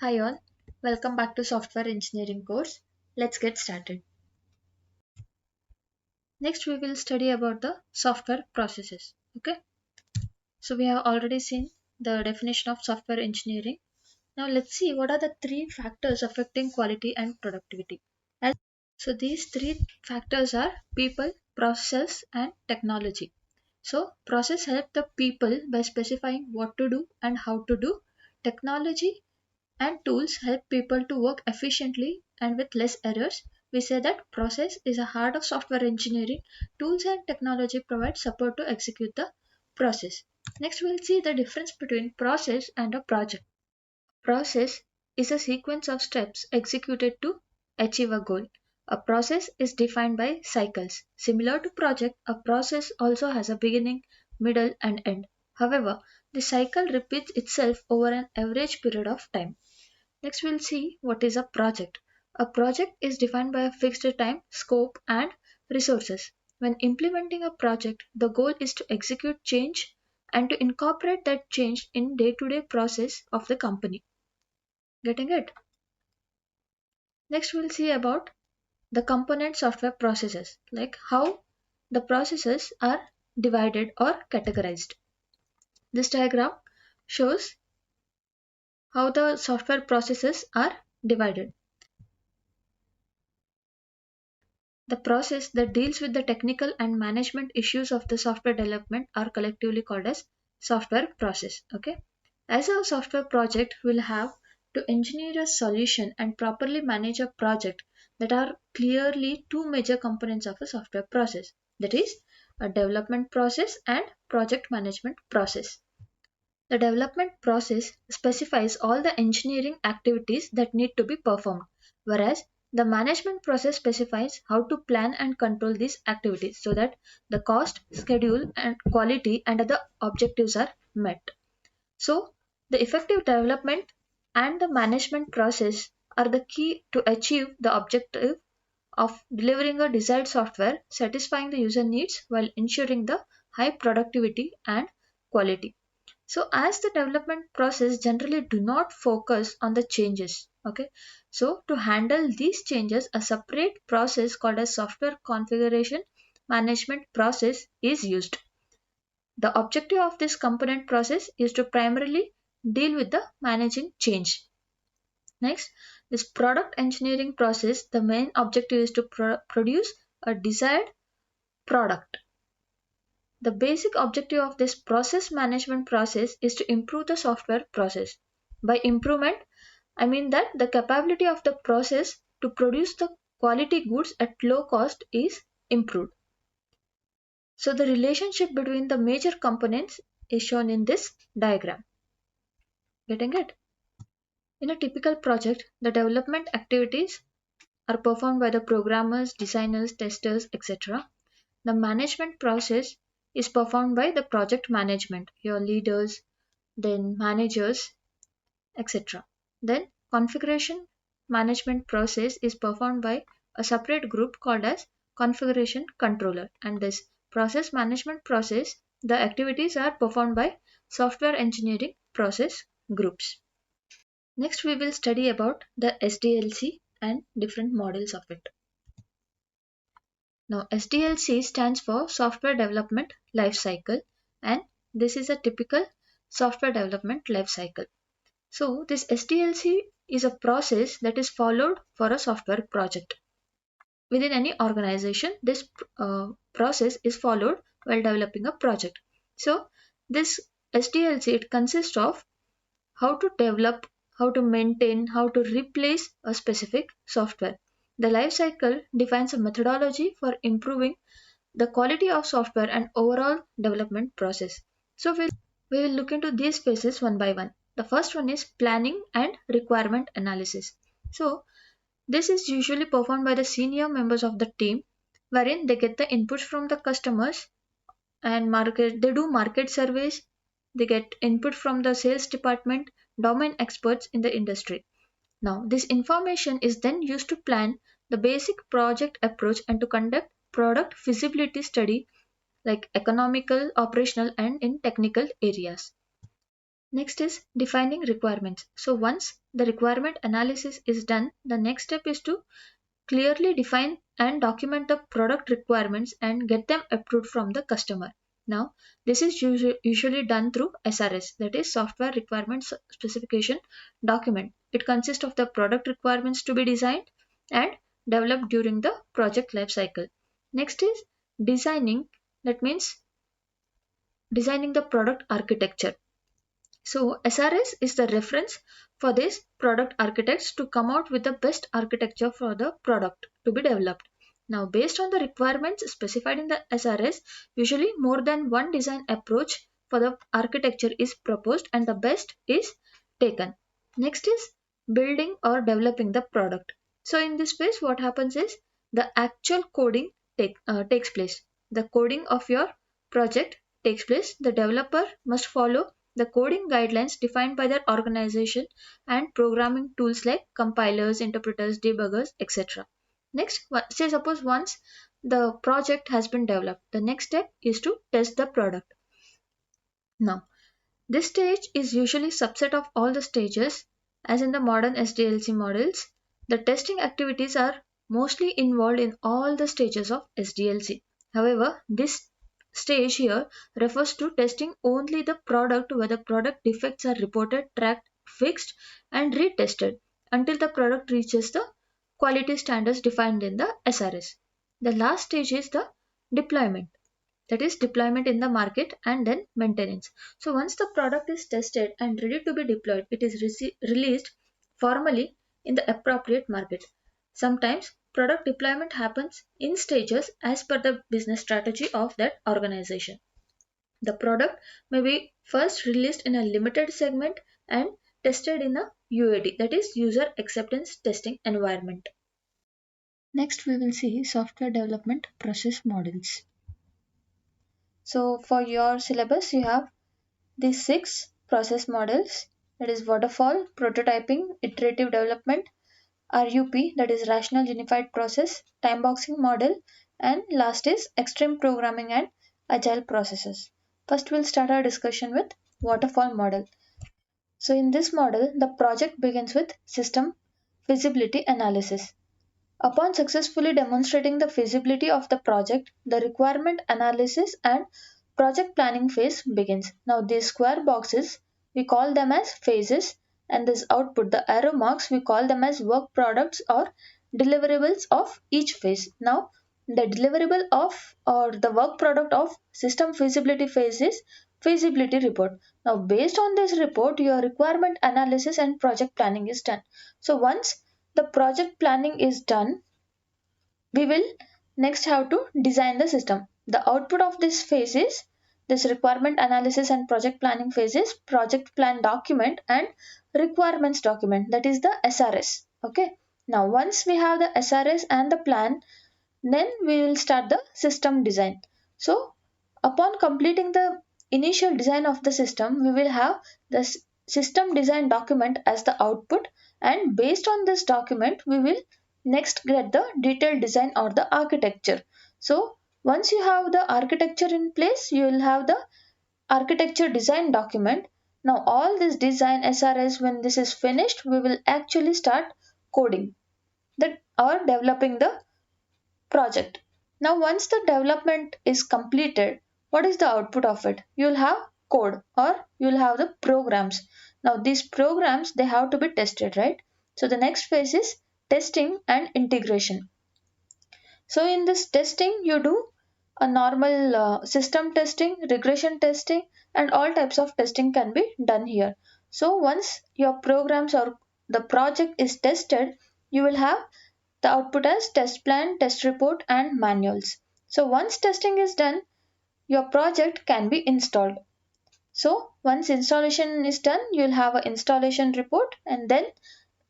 Hi all, welcome back to software engineering course. Let's get started. Next we will study about the software processes. Okay, so we have already seen the definition of software engineering. Now let's see what are the three factors affecting quality and productivity. As so these three factors are people, process and technology. So process help the people by specifying what to do and how to do. Technology and tools help people to work efficiently and with less errors. We say that process is a heart of software engineering. Tools and technology provide support to execute the process. Next, we'll see the difference between process and a project. Process is a sequence of steps executed to achieve a goal. A process is defined by cycles. Similar to project, a process also has a beginning, middle, and end. However, the cycle repeats itself over an average period of time. Next, we'll see what is a project. A project is defined by a fixed time, scope, and resources. When implementing a project, the goal is to execute change and to incorporate that change in day-to-day process of the company. Getting it? Next, we'll see about the component software processes, like how the processes are divided or categorized. This diagram shows how the software processes are divided. The process that deals with the technical and management issues of the software development are collectively called as software process. Okay. As a software project will have to engineer a solution and properly manage a project that are clearly two major components of a software process. That is a development process and project management process. The development process specifies all the engineering activities that need to be performed, whereas the management process specifies how to plan and control these activities so that the cost, schedule, and quality and other objectives are met. So, the effective development and the management process are the key to achieve the objective of delivering a desired software satisfying the user needs while ensuring the high productivity and quality. So as the development process generally do not focus on the changes. Okay, so to handle these changes, a separate process called as software configuration management process is used. The objective of this component process is to primarily deal with the managing change. Next, this product engineering process, the main objective is to produce a desired product. The basic objective of this process management process is to improve the software process. By improvement, I mean that the capability of the process to produce the quality goods at low cost is improved. So the relationship between the major components is shown in this diagram. Getting it? In a typical project, the development activities are performed by the programmers, designers, testers, etc. The management process is performed by the project management, your leaders, then managers, etc. Then configuration management process is performed by a separate group called as configuration controller, and this process management process, the activities are performed by software engineering process groups. Next we will study about the SDLC and different models of it. Now, SDLC stands for Software Development Life Cycle, and this is a typical software development life cycle. So, this SDLC is a process that is followed for a software project. Within any organization, this process is followed while developing a project. So, this SDLC it consists of how to develop, how to maintain, how to replace a specific software. The life cycle defines a methodology for improving the quality of software and overall development process. So we will look into these phases one by one. The first one is planning and requirement analysis. So this is usually performed by the senior members of the team, wherein they get the inputs from the customers and they do market surveys, they get input from the sales department, domain experts in the industry. Now this information is then used to plan the basic project approach and to conduct product feasibility study like economical, operational, and in technical areas. Next is defining requirements. So once the requirement analysis is done, the next step is to clearly define and document the product requirements and get them approved from the customer. Now, this is usually done through SRS, that is Software Requirements Specification document. It consists of the product requirements to be designed and developed during the project life cycle. Next is designing, that means designing the product architecture. So SRS is the reference for these product architects to come out with the best architecture for the product to be developed. Now, based on the requirements specified in the SRS, usually more than one design approach for the architecture is proposed and the best is taken. Next is building or developing the product. So in this phase, what happens is the actual coding takes place. The coding of your project takes place. The developer must follow the coding guidelines defined by their organization and programming tools like compilers, interpreters, debuggers, etc. Next, say suppose once the project has been developed, the next step is to test the product. Now, this stage is usually subset of all the stages as in the modern SDLC models. The testing activities are mostly involved in all the stages of SDLC. However, this stage here refers to testing only the product where the product defects are reported, tracked, fixed and retested until the product reaches the quality standards defined in the SRS. The last stage is the deployment, that is deployment in the market and then maintenance. So once the product is tested and ready to be deployed, it is released formally in the appropriate market. Sometimes product deployment happens in stages as per the business strategy of that organization. The product may be first released in a limited segment and tested in a UAT, that is user acceptance testing environment. Next we will see software development process models. So for your syllabus, you have these six process models, that is waterfall, prototyping, iterative development, RUP, that is rational unified process, time boxing model, and last is extreme programming and agile processes. First, we'll start our discussion with waterfall model. So in this model, the project begins with system feasibility analysis. Upon successfully demonstrating the feasibility of the project, the requirement analysis and project planning phase begins. Now these square boxes, we call them as phases, and this output, the arrow marks, we call them as work products or deliverables of each phase. Now the deliverable of or the work product of system feasibility phase is feasibility report. Now based on this report, your requirement analysis and project planning is done. So once the project planning is done, we will next have to design the system. The output of this phase is this requirement analysis and project planning phases, project plan document and requirements document, that is the SRS. Okay. Now once we have the SRS and the plan, then we will start the system design. So upon completing the initial design of the system, we will have the system design document as the output, and based on this document we will next get the detailed design or the architecture. So once you have the architecture in place, you will have the architecture design document. Now all this design SRS, when this is finished, we will actually start coding that or developing the project. Now once the development is completed, what is the output of it? You will have code or you will have the programs. Now these programs, they have to be tested, right? So the next phase is testing and integration. So in this testing, you do a normal system testing, regression testing, and all types of testing can be done here. So once your programs or the project is tested, you will have the output as test plan, test report, and manuals. So once testing is done, your project can be installed. So once installation is done, you will have an installation report, and then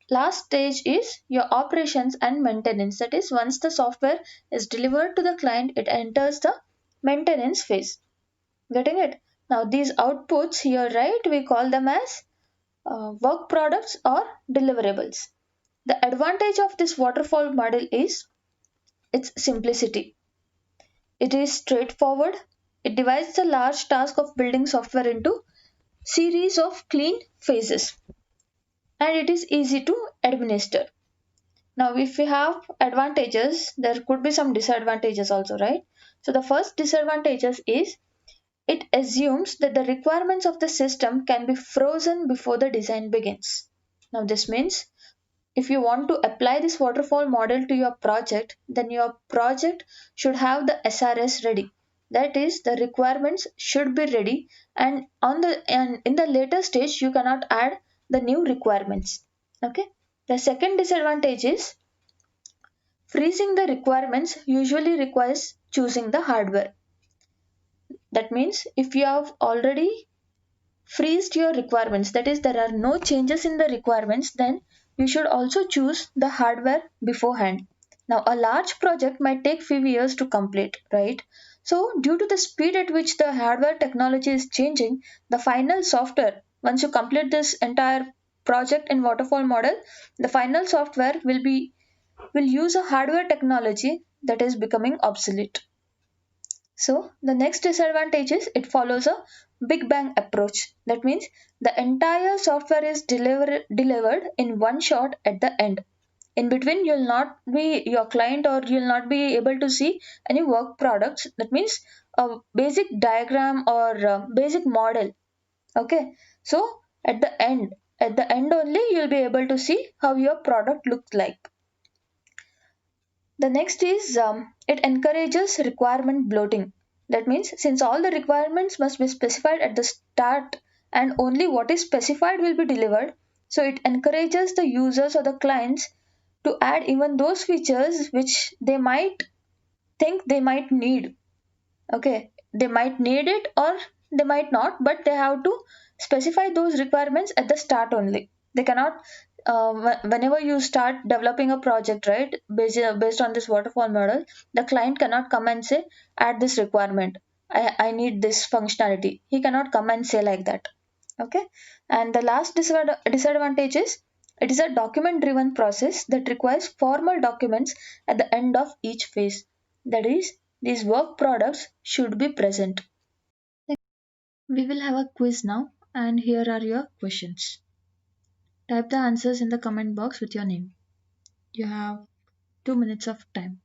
last stage is your operations and maintenance. That is, once the software is delivered to the client, it enters the maintenance phase. Getting it? Now these outputs here, right, we call them as work products or deliverables. The advantage of this waterfall model is its simplicity. It is straightforward. It divides the large task of building software into series of clean phases, and it is easy to administer. Now, if we have advantages, there could be some disadvantages also, right? So, the first disadvantages is it assumes that the requirements of the system can be frozen before the design begins. Now, this means if you want to apply this waterfall model to your project, then your project should have the SRS ready. That is, the requirements should be ready, and in the later stage you cannot add the new requirements. Okay. The second disadvantage is freezing the requirements usually requires choosing the hardware. That means if you have already freezed your requirements, that is, there are no changes in the requirements, then you should also choose the hardware beforehand. Now, a large project might take few years to complete, right? So, due to the speed at which the hardware technology is changing, the final software, once you complete this entire project in waterfall model, the final software will use a hardware technology that is becoming obsolete. So the next disadvantage is it follows a big bang approach. That means the entire software is delivered in one shot at the end. In between, you'll not be your client or you'll not be able to see any work products. That means a basic diagram or a basic model. Okay. So at the end only, you'll be able to see how your product looks like. The next is it encourages requirement bloating. That means since all the requirements must be specified at the start and only what is specified will be delivered, so it encourages the users or the clients to add even those features which they might think they might need. Okay, they might need it or they might not, but they have to specify those requirements at the start only. They cannot whenever you start developing a project, right, based on this waterfall model, the client cannot come and say add this requirement, I need this functionality. He cannot come and say like that. Okay. And the last disadvantage is it is a document driven process that requires formal documents at the end of each phase. That is, these work products should be present. We will have a quiz now, and here are your questions. Type the answers in the comment box with your name. You have 2 minutes of time.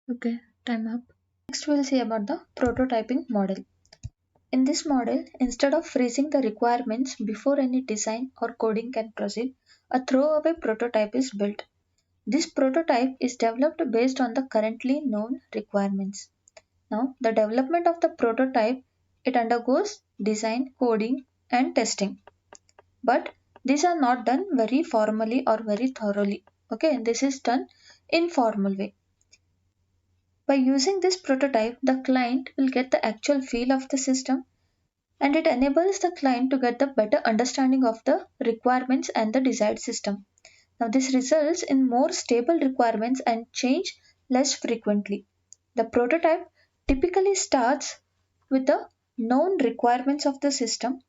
Okay, time up. Next, we'll see about the prototyping model. In this model, instead of freezing the requirements before any design or coding can proceed, a throwaway prototype is built. This prototype is developed based on the currently known requirements. Now, the development of the prototype it undergoes design, coding, and testing. But these are not done very formally or very thoroughly. Okay, this is done informal way. By using this prototype, the client will get the actual feel of the system, and it enables the client to get the better understanding of the requirements and the desired system. Now, this results in more stable requirements and change less frequently. The prototype typically starts with the known requirements of the system,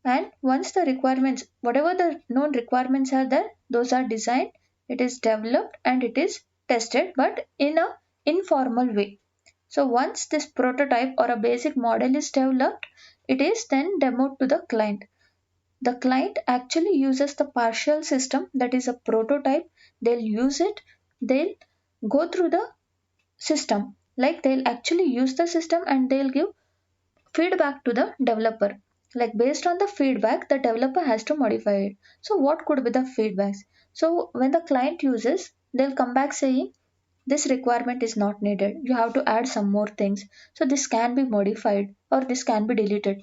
and once the requirements, whatever the known requirements are there, those are designed, it is developed, and it is tested, but in a informal way. So once this prototype or a basic model is developed, it is then demoed to the client. The client actually uses the partial system, that is a prototype. They'll use it, they'll go through the system, like they'll actually use the system and they'll give feedback to the developer. Like based on the feedback, the developer has to modify it. So what could be the feedbacks? So when the client uses, they'll come back saying this requirement is not needed, you have to add some more things, so this can be modified or this can be deleted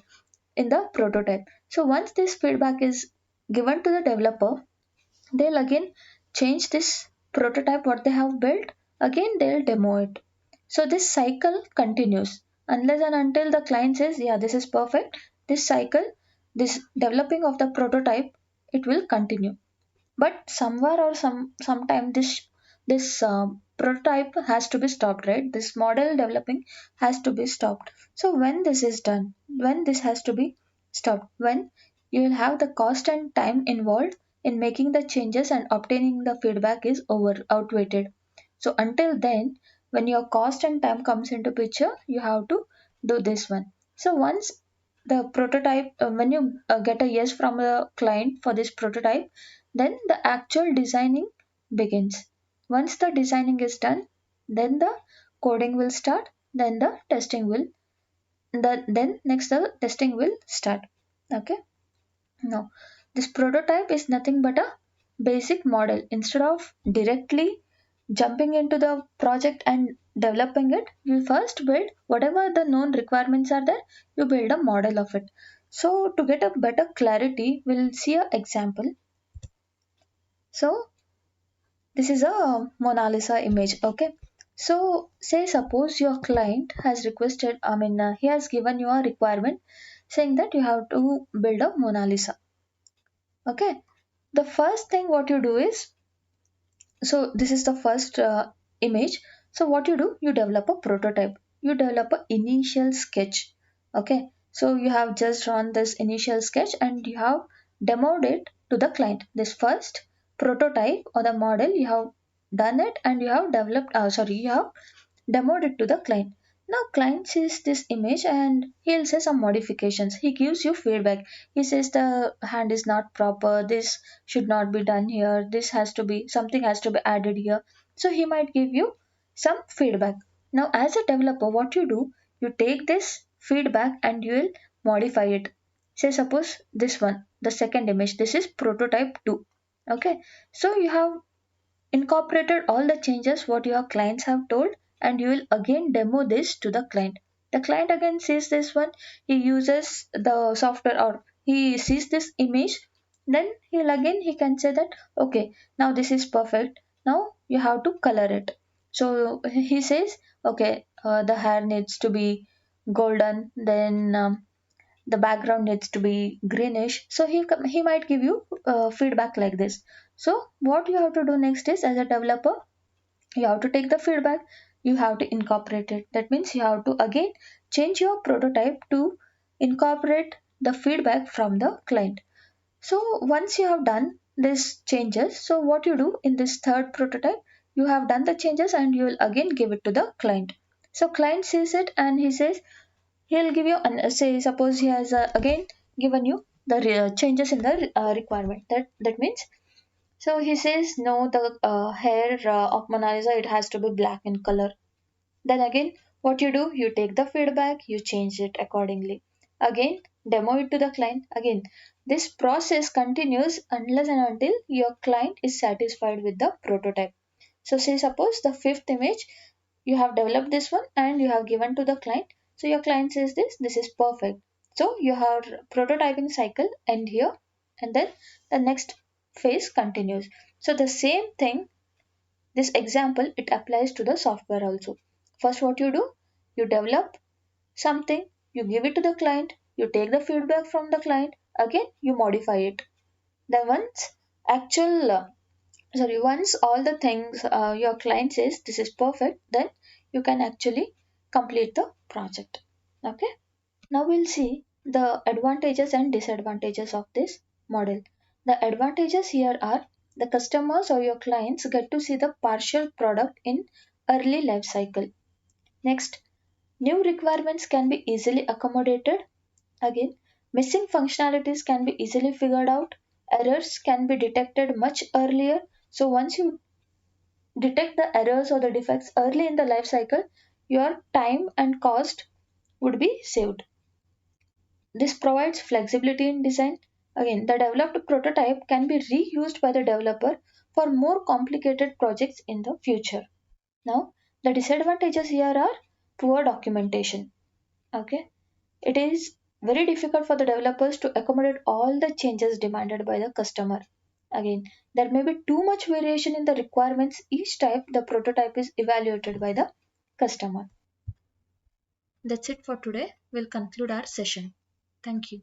in the prototype. So once this feedback is given to the developer, they'll again change this prototype what they have built, again they'll demo it. So this cycle continues unless and until the client says, yeah, this is perfect. This cycle, this developing of the prototype, it will continue. But somewhere or sometime this prototype has to be stopped, right? This model developing has to be stopped. So when this is done, when this has to be stopped, when you will have the cost and time involved in making the changes and obtaining the feedback is over outweighed. So until then, when your cost and time comes into picture, you have to do this one. So once the prototype, when you get a yes from the client for this prototype, then the actual designing begins. Once the designing is done, then the coding will start, then the testing will, then next the testing will start. Okay. Now, this prototype is nothing but a basic model. Instead of directly jumping into the project and developing it, you first build whatever the known requirements are there, you build a model of it. So, to get a better clarity, we'll see an example. So, this is a Mona Lisa image. Okay. So, say suppose your client has requested, he has given you a requirement saying that you have to build a Mona Lisa. Okay. The first thing what you do is, so this is the first image. So what you do, you develop a prototype, you develop an initial sketch. Okay. So you have just drawn this initial sketch and you have demoed it to the client. This first prototype or the model, you have done it and you have developed, you have demoed it to the client. Now client sees this image and he'll say some modifications. He gives you feedback. He says the hand is not proper, this should not be done here, this has to be, something has to be added here. So he might give you some feedback. Now as a developer, what you do, you take this feedback and you will modify it. Say suppose this one, the second image, this is prototype 2. Okay. So you have incorporated all the changes what your clients have told, and you will again demo this to the client. The client again sees this one, he uses the software or he sees this image, then he can say that okay, now this is perfect, now you have to color it. So he says okay, the hair needs to be golden, then the background needs to be greenish. So he might give you feedback like this. So what you have to do next is, as a developer, you have to take the feedback, you have to incorporate it. That means you have to again change your prototype to incorporate the feedback from the client. So once you have done these changes, so what you do in this third prototype, you have done the changes and you will again give it to the client. So client sees it and he says, he'll give you an, say suppose he has again given you the changes in the requirement. That means, so he says no, the hair of Mona Lisa, it has to be black in color. Then again, what you do, you take the feedback, you change it accordingly. Again, demo it to the client. Again, this process continues unless and until your client is satisfied with the prototype. So say suppose the fifth image, you have developed this one and you have given to the client. So your client says this is perfect. So your prototyping cycle end here, and then the next phase continues. So the same thing, this example, it applies to the software also. First, what you do, you develop something, you give it to the client, you take the feedback from the client, again you modify it. Then once all the things your client says this is perfect, then you can actually complete the project. Okay. Now we'll see the advantages and disadvantages of this model. The advantages here are the customers or your clients get to see the partial product in early life cycle. Next, new requirements can be easily accommodated. Again, missing functionalities can be easily figured out. Errors can be detected much earlier. So once you detect the errors or the defects early in the life cycle, your time and cost would be saved. This provides flexibility in design. Again, the developed prototype can be reused by the developer for more complicated projects in the future. Now, the disadvantages here are poor documentation. Okay, it is very difficult for the developers to accommodate all the changes demanded by the customer. Again, there may be too much variation in the requirements each time the prototype is evaluated by the customer. That's it for today. We'll conclude our session. Thank you.